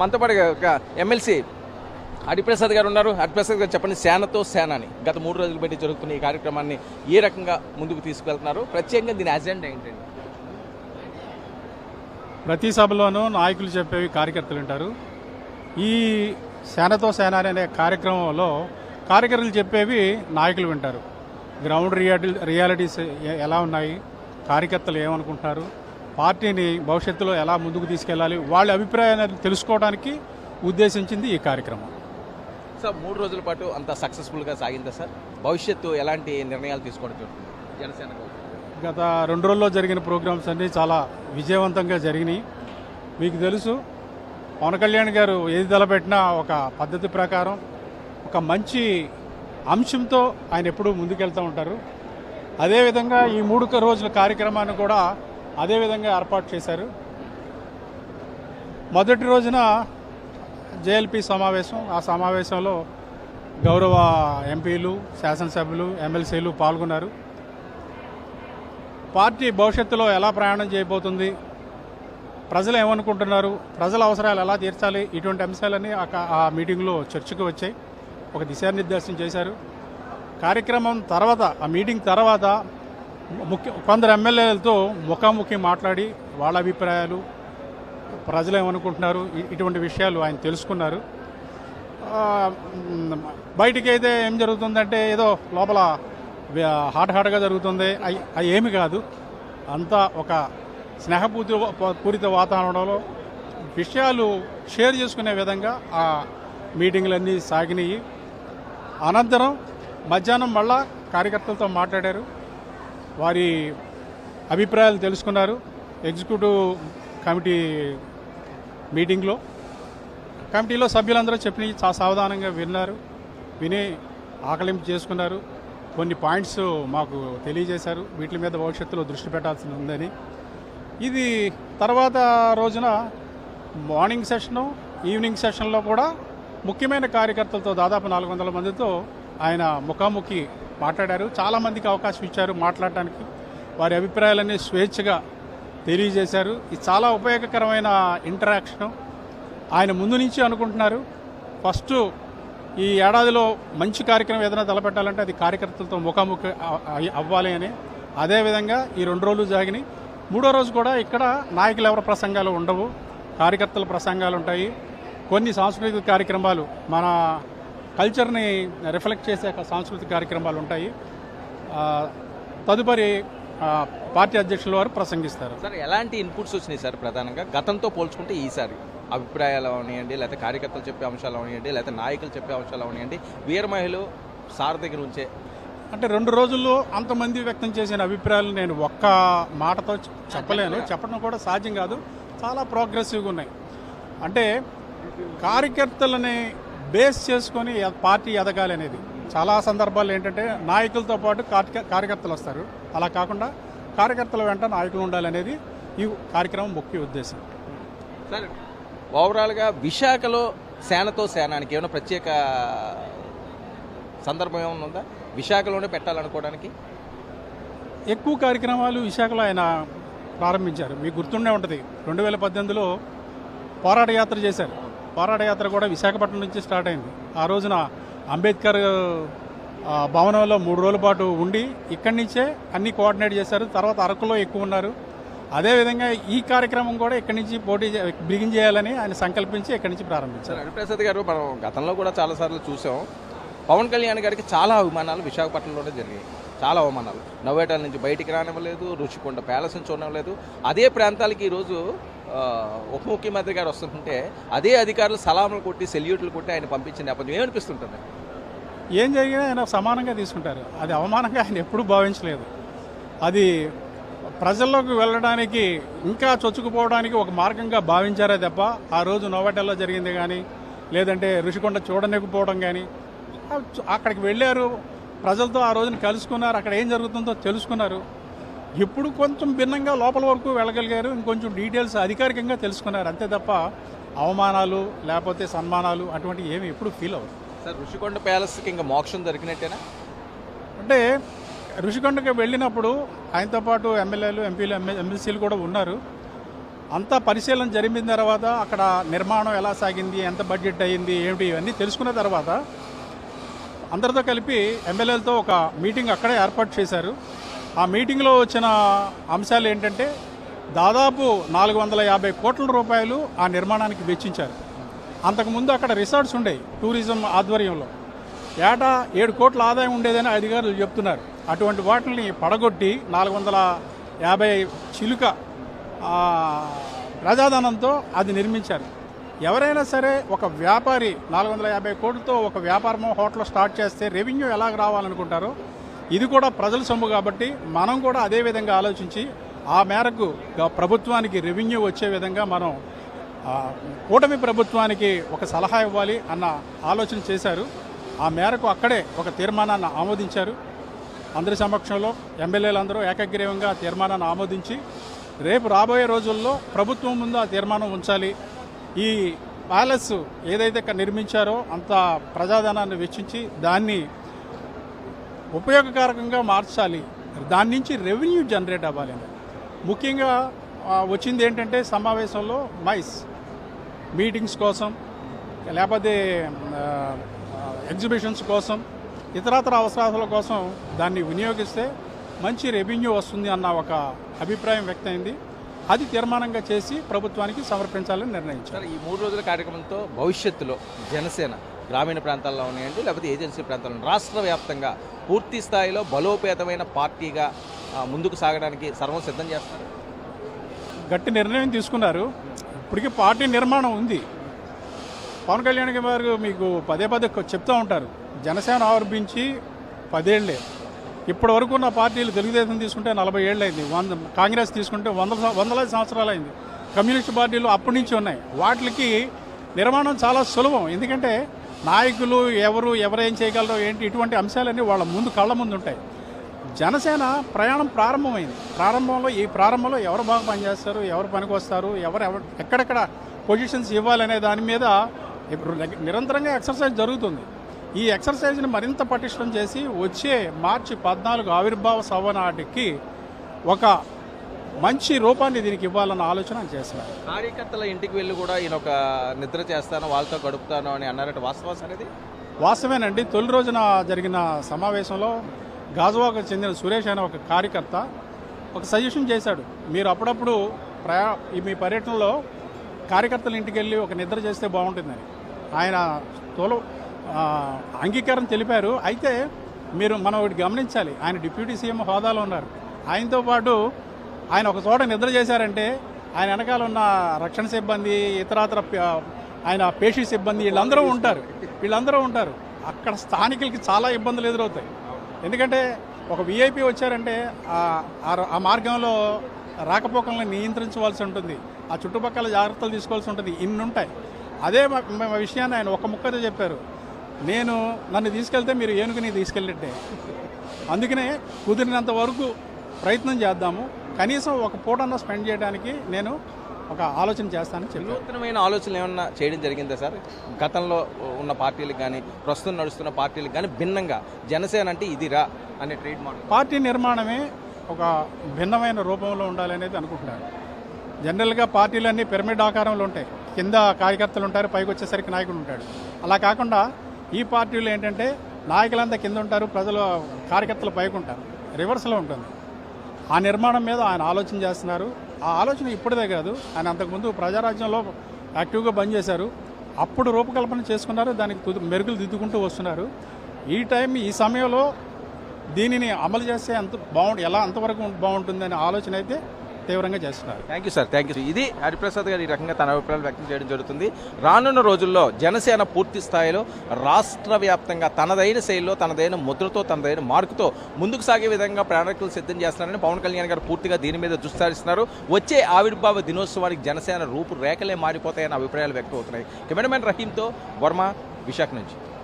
మనతో పాటు ఒక ఎమ్మెల్సీ హరిప్రసాద్ గారు ఉన్నారు. హరిప్రసాద్ గారు చెప్పండి, సేనతో సేనాని గత 3 రోజులు పెట్టి జరుగుతున్న ఈ కార్యక్రమాన్ని ఏ రకంగా ముందుకు తీసుకెళ్తున్నారు? ప్రత్యేకంగా దీని అజెండా ఏంటండి? ప్రతి సభలోనూ నాయకులు చెప్పేవి కార్యకర్తలు వింటారు. ఈ సేనతో సేనాని అనే కార్యక్రమంలో కార్యకర్తలు చెప్పేవి నాయకులు వింటారు. గ్రౌండ్ రియాలిటీస్ ఎలా ఉన్నాయి, కార్యకర్తలు ఏమనుకుంటున్నారు, పార్టీని భవిష్యత్తులో ఎలా ముందుకు తీసుకెళ్లాలి, వాళ్ళ అభిప్రాయాన్ని తెలుసుకోవడానికి ఉద్దేశించింది ఈ కార్యక్రమం. సార్ 3 రోజుల పాటు అంత సక్సెస్ఫుల్గా సాగిందా సార్? భవిష్యత్తు ఎలాంటి నిర్ణయాలు తీసుకోవడం జనసేనకు? గత 2 రోజుల్లో జరిగిన ప్రోగ్రామ్స్ అన్నీ చాలా విజయవంతంగా జరిగినాయి. మీకు తెలుసు, పవన్ కళ్యాణ్ గారు ఏది తలపెట్టినా ఒక పద్ధతి ప్రకారం ఒక మంచి అంశంతో ఆయన ఎప్పుడూ ముందుకెళ్తూ ఉంటారు. అదేవిధంగా ఈ 3 రోజుల కార్యక్రమాన్ని కూడా అదేవిధంగా ఏర్పాటు చేశారు. మొదటి రోజున జేఎల్పీ సమావేశం. ఆ సమావేశంలో గౌరవ ఎంపీలు, శాసనసభ్యులు, ఎమ్మెల్సీలు పాల్గొన్నారు. పార్టీ భవిష్యత్తులో ఎలా ప్రయాణం చేయబోతుంది, ప్రజలు ఏమనుకుంటున్నారు, ప్రజల అవసరాలు ఎలా తీర్చాలి, ఇటువంటి అంశాలన్నీ ఆ మీటింగ్లో చర్చకు వచ్చాయి. ఒక దిశానిర్దేశం చేశారు. కార్యక్రమం తర్వాత, ఆ మీటింగ్ తర్వాత కొందరు ఎమ్మెల్యేలతో ముఖాముఖి మాట్లాడి వాళ్ళ అభిప్రాయాలు, ప్రజలు ఏమనుకుంటున్నారు, ఇటువంటి విషయాలు ఆయన తెలుసుకున్నారు. బయటికి అయితే ఏం జరుగుతుందంటే ఏదో లోపల హాట్గా జరుగుతుంది, అవి ఏమి కాదు. అంతా ఒక స్నేహపూరిత వాతావరణంలో విషయాలు షేర్ చేసుకునే విధంగా ఆ మీటింగ్లన్నీ సాగినాయి. అనంతరం మధ్యాహ్నం మళ్ళా కార్యకర్తలతో మాట్లాడారు, వారి అభిప్రాయాలు తెలుసుకున్నారు. ఎగ్జిక్యూటివ్ కమిటీ మీటింగ్లో కమిటీలో సభ్యులందరూ చెప్పినవి చాలా సావధానంగా విని ఆకలింపు చేసుకున్నారు. కొన్ని పాయింట్స్ మాకు తెలియజేశారు, వీటి మీద భవిష్యత్తులో దృష్టి పెట్టాల్సి ఉందని. ఇది తర్వాత రోజున మార్నింగ్ సెషను, ఈవినింగ్ సెషన్లో కూడా ముఖ్యమైన కార్యకర్తలతో దాదాపు 400 మందితో ఆయన ముఖాముఖి మాట్లాడారు. చాలామందికి అవకాశం ఇచ్చారు మాట్లాడటానికి. వారి అభిప్రాయాలన్నీ స్వేచ్ఛగా తెలియజేశారు. ఇది చాలా ఉపయోగకరమైన ఇంటరాక్షన్. ఆయన ముందు నుంచి అనుకుంటున్నారు, ఫస్ట్ ఈ ఏడాదిలో మంచి కార్యక్రమం ఏదైనా తలపెట్టాలంటే అది కార్యకర్తలతో ముఖాముఖి అవ్వాలి అని. అదేవిధంగా ఈ 2 రోజులు సాగినాయి. 3వ రోజు కూడా ఇక్కడ నాయకులు ఎవరి ప్రసంగాలు ఉండవు, కార్యకర్తల ప్రసంగాలు ఉంటాయి. కొన్ని సాంస్కృతిక కార్యక్రమాలు, మన కల్చర్ని రిఫ్లెక్ట్ చేసే సాంస్కృతిక కార్యక్రమాలు ఉంటాయి. తదుపరి పార్టీ అధ్యక్షుల వారు ప్రసంగిస్తారు. సార్ ఎలాంటి ఇన్పుట్స్ వచ్చినాయి సార్? ప్రధానంగా గతంతో పోల్చుకుంటే ఈసారి అభిప్రాయాలు అవనివ్వండి, లేకపోతే కార్యకర్తలు చెప్పే అంశాలు అవనివ్వండి, లేకపోతే నాయకులు చెప్పే అంశాలు అవనివ్వండి, వీర మహిళలు సార్ దగ్గర ఉంచే అంటే 2 రోజుల్లో అంతమంది వ్యక్తం చేసిన అభిప్రాయాలు నేను ఒక్క మాటతో చెప్పలేను, చెప్పడం కూడా సాధ్యం కాదు. చాలా ప్రోగ్రెసివ్గా ఉన్నాయి. అంటే కార్యకర్తలని బేస్ చేసుకొని పార్టీ ఎదగాలి అనేది. చాలా సందర్భాలు ఏంటంటే నాయకులతో పాటు కార్యకర్తలు వస్తారు, అలా కాకుండా కార్యకర్తల వెంట నాయకులు ఉండాలనేది ఈ కార్యక్రమం ముఖ్య ఉద్దేశం. సార్ ఓవరాల్గా విశాఖలో సేనతో సేనానికి ఏమైనా ప్రత్యేక సందర్భం ఏమైనా ఉందా? విశాఖలోనే పెట్టాలనుకోవడానికి ఎక్కువ కార్యక్రమాలు విశాఖలో ఆయన ప్రారంభించారు. మీకు గుర్తుండే ఉంటుంది, 2018లో పోరాట యాత్ర చేశారు. పోరాట యాత్ర కూడా విశాఖపట్నం నుంచి స్టార్ట్ అయింది. ఆ రోజున అంబేద్కర్ భవనంలో 3 రోజుల పాటు ఉండి ఇక్కడి నుంచే అన్ని కోఆర్డినేట్ చేశారు. తర్వాత అరకులో ఎక్కువ ఉన్నారు. అదేవిధంగా ఈ కార్యక్రమం కూడా ఇక్కడి నుంచి బిగిన్ చేయాలని ఆయన సంకల్పించి ఇక్కడి నుంచి ప్రారంభించారు. హరిప్రసాద్ గారు, మనం గతంలో కూడా చాలాసార్లు చూసాం, పవన్ కళ్యాణ్ గారికి చాలా అవమానాలు విశాఖపట్నంలోనే జరిగాయి. చాలా అవమానాలు, నవ్వేటాల నుంచి బయటికి రానివ్వలేదు, రుషికొండ ప్యాలెస్ నుంచి చూడలేదు. అదే ప్రాంతాలకి ఈరోజు ఉప ముఖ్యమంత్రి గారు వస్తుంటే అదే అధికారులు సలాములు కొట్టి, సెల్యూట్లు కొట్టి ఆయన పంపించిన నేపథ్యం ఏమనిపిస్తుంటుంది? ఏం జరిగినా ఆయన సమానంగా తీసుకుంటారు. అది అవమానంగా ఆయన ఎప్పుడూ భావించలేదు. అది ప్రజల్లోకి వెళ్ళడానికి, ఇంకా చొచ్చుకుపోవడానికి ఒక మార్గంగా భావించారే తప్ప ఆ రోజు నోవాటెల్లో జరిగింది కానీ, లేదంటే రుషికొండ చూడలేకపోవడం కానీ, అక్కడికి వెళ్ళారు, ప్రజలతో ఆ రోజున కలుసుకున్నారు, అక్కడ ఏం జరుగుతుందో తెలుసుకున్నారు. ఇప్పుడు కొంచెం భిన్నంగా లోపల వరకు వెళ్ళగలిగారు, ఇంకొంచెం డీటెయిల్స్ అధికారికంగా తెలుసుకున్నారు, అంతే తప్ప అవమానాలు లేకపోతే సన్మానాలు అటువంటి ఏమి ఎప్పుడు ఫీల్ అవ్వరు. సార్ రుషికొండ ప్యాలెస్కి ఇంకా మోక్షం దొరికినట్టేనా? అంటే రుషికొండకి వెళ్ళినప్పుడు ఆయనతో పాటు ఎమ్మెల్యేలు, ఎంపీలు, ఎమ్మెల్సీలు కూడా ఉన్నారు. అంతా పరిశీలన జరిపిన తర్వాత అక్కడ నిర్మాణం ఎలా సాగింది, ఎంత బడ్జెట్ అయ్యింది, ఏమిటి ఇవన్నీ తెలుసుకున్న తర్వాత అందరితో కలిపి ఎమ్మెల్యేలతో ఒక మీటింగ్ అక్కడే ఏర్పాటు చేశారు. ఆ మీటింగ్లో వచ్చిన అంశాలు ఏంటంటే దాదాపు 450 కోట్ల రూపాయలు ఆ నిర్మాణానికి వెచ్చించారు. అంతకుముందు అక్కడ రిసార్ట్స్ ఉండేవి టూరిజం ఆధ్వర్యంలో, ఏటా 7 కోట్ల ఆదాయం ఉండేదని అధికారులు చెప్తున్నారు. అటువంటి వాటిని పడగొట్టి 450 చిలుక ప్రజాధనంతో అది నిర్మించారు. ఎవరైనా సరే ఒక వ్యాపారి 450 కోట్లతో ఒక వ్యాపారమో హోటల్ స్టార్ట్ చేస్తే రెవెన్యూ ఎలాగ రావాలనుకుంటారో ఇది కూడా ప్రజల సొమ్ము కాబట్టి మనం కూడా అదే విధంగా ఆలోచించి ఆ మేరకు ప్రభుత్వానికి రెవెన్యూ వచ్చే విధంగా మనం కూటమి ప్రభుత్వానికి ఒక సలహా ఇవ్వాలి అన్న ఆలోచన చేశారు. ఆ మేరకు అక్కడే ఒక తీర్మానాన్ని ఆమోదించారు. అందరి సమక్షంలో ఎమ్మెల్యేలందరూ ఏకగ్రీవంగా ఆ తీర్మానాన్ని ఆమోదించి రేపు రాబోయే రోజుల్లో ప్రభుత్వం ముందు ఆ తీర్మానం ఉంచాలి. ఈ ప్యాలెస్ ఏదైతే నిర్మించారో అంత ప్రజాధనాన్ని వెచ్చించి దాన్ని ఉపయోగకరంగా మార్చాలి, దాని నుంచి రెవెన్యూ జనరేట్ అవ్వాలి. ముఖ్యంగా వచ్చింది ఏంటంటే సమావేశంలో మీటింగ్స్ కోసం లేకపోతే ఎగ్జిబిషన్స్ కోసం ఇతరత్ర అవసరాల కోసం దాన్ని వినియోగిస్తే మంచి రెవెన్యూ వస్తుంది అన్న ఒక అభిప్రాయం వ్యక్తమైంది. అది తీర్మానంగా చేసి ప్రభుత్వానికి సమర్పించాలని నిర్ణయించారు. ఈ 3 రోజుల కార్యక్రమంతో భవిష్యత్తులో జనసేన గ్రామీణ ప్రాంతాల్లో ఉన్నాయండి, లేకపోతే ఏజెన్సీ ప్రాంతాల్లో రాష్ట్ర వ్యాప్తంగా పూర్తి స్థాయిలో బలోపేతమైన పార్టీగా ముందుకు సాగడానికి సర్వం సిద్ధం చేస్తారు. గట్టి నిర్ణయం తీసుకున్నారు. ఇప్పటికీ పార్టీ నిర్మాణం ఉంది. పవన్ కళ్యాణ్ గారు మీకు పదే చెప్తూ ఉంటారు, జనసేన ఆవిర్భించి 10 ఏళ్లే. ఇప్పటి వరకు ఉన్న పార్టీలు తెలుగుదేశం తీసుకుంటే 40 ఏళ్ళు అయింది, కాంగ్రెస్ తీసుకుంటే వందలాది సంవత్సరాలు అయింది, కమ్యూనిస్ట్ పార్టీలు అప్పటి నుంచి ఉన్నాయి. వాటికి నిర్మాణం చాలా సులభం. ఎందుకంటే నాయకులు ఎవరేం చేయగలరో ఏంటి ఇటువంటి అంశాలన్నీ వాళ్ళ కళ్ళ ముందు ఉంటాయి. జనసేన ప్రయాణం ప్రారంభమైంది. ప్రారంభంలో ఎవరు బాగా పనిచేస్తారు, ఎవరు పనికి వస్తారు, ఎక్కడెక్కడ పొజిషన్స్ ఇవ్వాలనే దాని మీద నిరంతరంగా ఎక్సర్సైజ్ జరుగుతుంది. ఈ ఎక్సర్సైజ్ని మరింత పటిష్టం చేసి వచ్చే మార్చి 14 ఆవిర్భావ సభ నాటికి ఒక మంచి రూపాన్ని దీనికి ఇవ్వాలన్న ఆలోచన చేస్తున్నారు. కార్యకర్తల ఇంటికి వెళ్ళి కూడా ఈయన ఒక నిద్ర చేస్తాను, వాళ్ళతో గడుపుతాను అని అన్నారట. వాస్తవం అనేది వాస్తవేనండి. తొలి రోజున జరిగిన సమావేశంలో గాజువాకు చెందిన సురేష్ అనే ఒక కార్యకర్త ఒక సజెషన్ చేశాడు, మీరు అప్పుడప్పుడు మీ పర్యటనలో కార్యకర్తల ఇంటికి వెళ్ళి ఒక నిద్ర చేస్తే బాగుంటుందని. ఆయన అంగీకారం తెలిపారు. అయితే మనం ఒకటి గమనించాలి, ఆయన డిప్యూటీ సీఎం హోదాలో ఉన్నారు. ఆయనతో పాటు ఆయన ఒక చోట నిద్ర చేశారంటే ఆయన వెనకాల ఉన్న రక్షణ సిబ్బంది, ఇతరత్ర ఆయన పేషీ సిబ్బంది వీళ్ళందరూ ఉంటారు. అక్కడ స్థానికులకి చాలా ఇబ్బందులు ఎదురవుతాయి. ఎందుకంటే ఒక విఐపి వచ్చారంటే ఆ మార్గంలో రాకపోకలను నియంత్రించవలసి ఉంటుంది, ఆ చుట్టుపక్కల జాగ్రత్తలు తీసుకోవాల్సి ఉంటుంది, ఇన్ని ఉంటాయి. అదే విషయాన్ని ఆయన ఒక ముక్కతో చెప్పారు, నన్ను తీసుకెళ్తే మీరు ఏనుగుని తీసుకెళ్ళినట్టే. అందుకనే కుదిరినంత వరకు ప్రయత్నం చేద్దాము, కనీసం ఒక పూటన్నా స్పెండ్ చేయడానికి నేను ఒక ఆలోచన చేస్తానని చెప్పి. నూతనమైన ఆలోచనలు ఏమన్నా చేయడం జరిగిందా సార్? గతంలో ఉన్న పార్టీలకు కానీ ప్రస్తుతం నడుస్తున్న పార్టీలకు కానీ భిన్నంగా జనసేన అంటే ఇదిరా అనే ట్రేడ్ మార్క్ పార్టీ నిర్మాణమే ఒక భిన్నమైన రూపంలో ఉండాలనేది అనుకుంటున్నారు. జనరల్గా పార్టీలన్నీ పిరమిడ్ ఆకారంలో ఉంటాయి, కింద కార్యకర్తలు ఉంటారు, పైకి వచ్చేసరికి నాయకుడు ఉంటాడు. అలా కాకుండా ఈ పార్టీలు ఏంటంటే నాయకులంతా కింద ఉంటారు, కార్యకర్తలు పైకి ఉంటారు, రివర్స్లో ఉంటుంది. ఆ నిర్మాణం మీద ఆయన ఆలోచన చేస్తున్నారు. ఆ ఆలోచన ఇప్పుడుదే కాదు, ఆయన అంతకుముందు ప్రజారాజ్యంలో యాక్టివ్గా పనిచేశారు, అప్పుడు రూపకల్పన చేసుకున్నారు, దానికి మెరుగులు దిద్దుకుంటూ వస్తున్నారు. ఈ సమయంలో దీనిని అమలు చేస్తే అంతవరకు బాగుంటుందనే ఆలోచన అయితే తీవ్రంగా చేస్తున్నారు. Thank you sir, thank you. ఇది హరిప్రసాద్ గారు ఈ రకంగా తన అభిప్రాయాలు వ్యక్తం చేయడం జరుగుతుంది. రానున్న రోజుల్లో జనసేన పూర్తి స్థాయిలో రాష్ట్ర వ్యాప్తంగా తనదైన శైలిలో, తనదైన ముద్రతో, తనదైన మార్కుతో ముందుకు సాగే విధంగా ప్రణాళికలు సిద్ధం చేస్తున్నారని పవన్ కళ్యాణ్ గారు పూర్తిగా దీని మీద దృష్టి సారిస్తున్నారు. వచ్చే ఆవిర్భావ దినోత్సవానికి జనసేన రూపురేఖలే మారిపోతాయన్న అభిప్రాయాలు వ్యక్తం అవుతున్నాయి. కెమెరామెన్ రహీంతో వర్మ, విశాఖ నుంచి.